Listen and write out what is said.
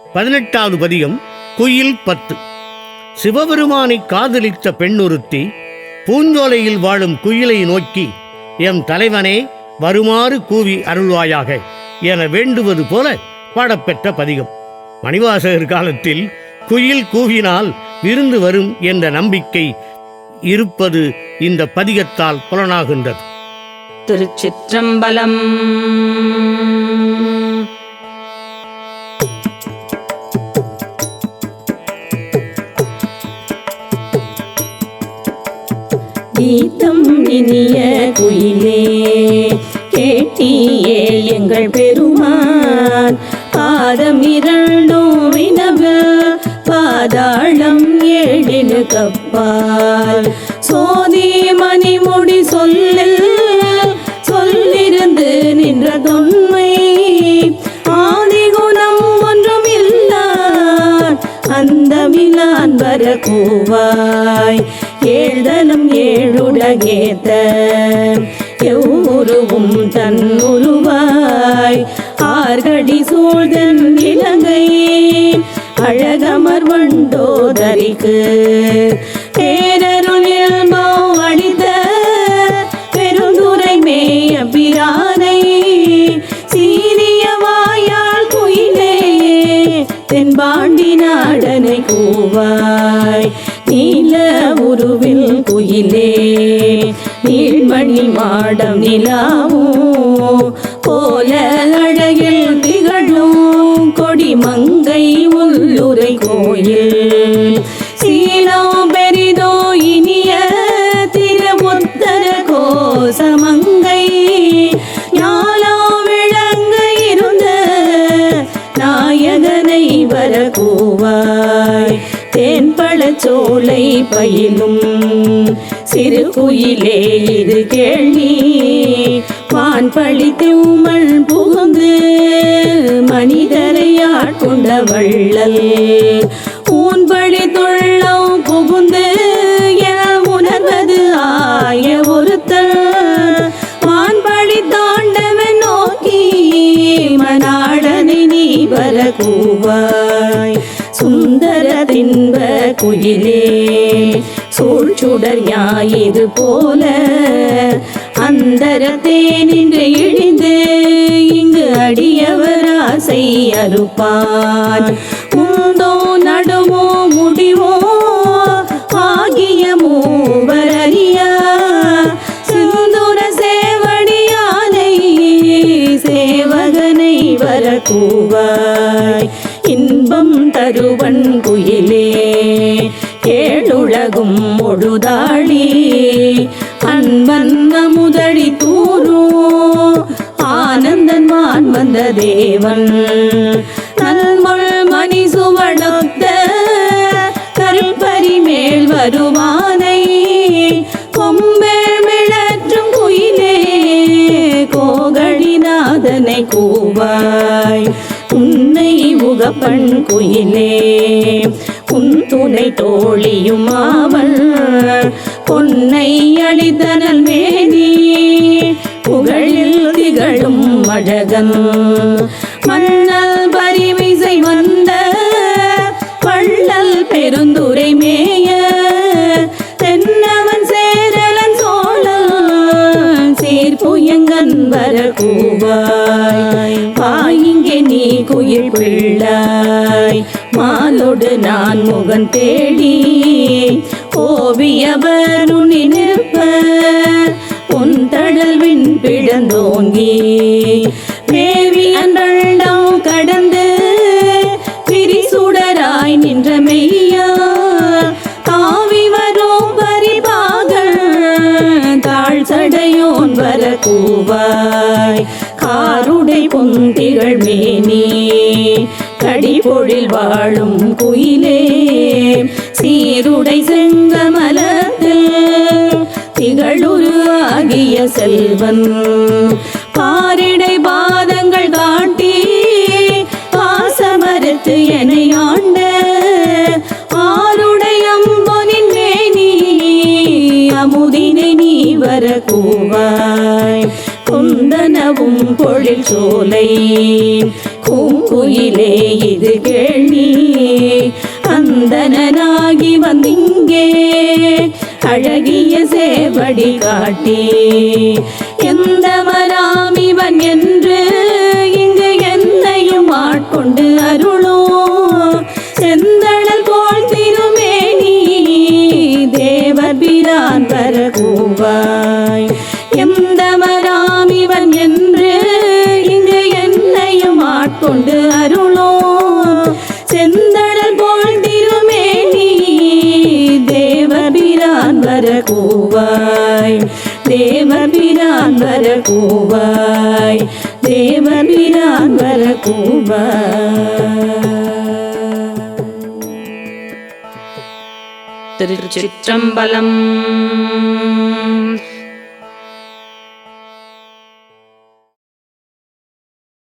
18வது பதிகம். குயில் 10. சிவபெருமானை காதலித்த பெண்ணொருத்தி பூஞ்சோலையில் வாழும் குயிலை நோக்கி, எம் தலைவனே வருமாறு கூவி அருள்வாயாக என வேண்டுவது போல பாடப்பெற்ற பதிகம். மணிவாசகர் காலத்தில் குயில் கூவினால் விருந்து வரும் என்ற நம்பிக்கை இருப்பது இந்த பதிகத்தால் புலனாகின்றது. திருச்சிற்றம்பலம். கீதம் இனிய குயிலே கேட்டியே எங்கள் பெருமான், பாதம் இரண்டும் வினவு பாதாளம் ஏழினு கப்பால், சோதி மணிமுடி சொல்லிருந்து நின்ற தொன்மை, ஆதிகுணம் ஒன்றும் இல்லான் அந்த விலான் வர கூவாய், ஏழ்தனம் ஏழுலகேத்த எவ்வுருவும் தன் உருவாய், ஆர்கடி சூழ்தன் இலங்கை அழகமர் வண்டோதரிக்கு, பேரருளில் அளித்த பெருந்துரை மேய பிரானை, சீரிய வாயால் குயிலே தென்பாண்டி நாடனை கூவாய், நீல உருவில் குயிலே நீள்மணி மாடம் நிலாவும் போல அழகில் திகழும் கொடி மங்கை உள்ளுரை கோயில், சீலம் பெரிதோ இனிய திருமுத்தர கோசமங்கை, ஞாலா விளங்க இருந்த நாயகனை வர கூவாய், தேன்பழச்சோலை பயிலும் சிறு குயிலே இது கேள்வி, வான்பழி திவுமல் புகுந்து மனிதரை ஆட்கொண்ட வள்ளல், ஊன்பழி தொள்ளம் புகுந்து என உணர்வது ஆய ஒருத்தல், வான்பழி தாண்டவன் நோக்கி மனாடனை நீ வர கூவாய், சுந்தர தின்ப குயிலே சூழ்ச்சுடர் யாயிது போல, அந்தரத்தே நின்று இழிந்து இங்கு அடியவர் ஆசை அறுப்பான், முந்தோ நடுவோ முடிவோ ஆகிய மூவர் அறியா, சிந்துர சேவடியானை சேவகனை வர கூவாய், இன்பம் தருவன் குயிலே கேளுலகும் முழுதாளி, அன்பன் முதழி தூரோ ஆனந்தன் வான் வந்த தேவன், நல்மொள் மணி சுவடொத்த கருப்பரி மேல் வருவானை, கொம்பேள் மிழற்றும் குயிலே கோகழிநாதனை கூவாய், உன்னை உகப்பன் குயிலே உன் துணை தோழியும் ஆவல், பொன்னை அளித்தனல் மேனி புகழில் திகழும் அழகன், மன்னல் பரிமிசை வந்த வள்ளல் பெருந்துரை மேய, தென்னவன் சேரலன் சோழல் சீர்புயங்கன் வர கூவாய், பாயிங்கே நீ குயில் பிள்ளாய் மாலோடு நான் முகன் தேடி, ஓவியவர் உன்னி நிற்ப உன் தடல்வின் பிழந்தோங்கி, மேவி அன்றண்டம் கடந்து விரிசுடராய் நின்ற மெய்யா, தாவி வரும் பரிபாகள் தாழ் சடையோன் வர கூவாய், காருடை பொந்திகள் மேனி கடிபொழில் வாழும் குயிலே சீருடை செங்கமலத்தில் திகழுரு ஆகிய செல்வன், பாரிடை பாதங்கள் காட்டி பாசமறுத்து என்னை ஆண்ட ஆருடையம்பொனின் மேனி, அமுதினை நீ வர கூவாய், குந்தனவும் பொழில் சோலை பூங்குயில் கோயிலே இது கேள்வி அந்தனாகி வந்திங்கே அழகிய சேவடி காட்டி எந்த மராமிவன் என்று இங்கு என்னையும் ஆட்கொண்டு அருளும் செந்தழல் போல் திருமேனி தேவர் பிரான் வர கூவாய் எந்த மராமிவன் என்று இங்கு என்னையும் ஆட்கொண்டு அருளும் செந்தழல் போல் திருமேனி தேவர் பிரான் வர கூவாய் தேவர் பிரான் வர கூவாய் தேவர் பிரான் வர கூவாய். திருச்சிற்றம்பலம்.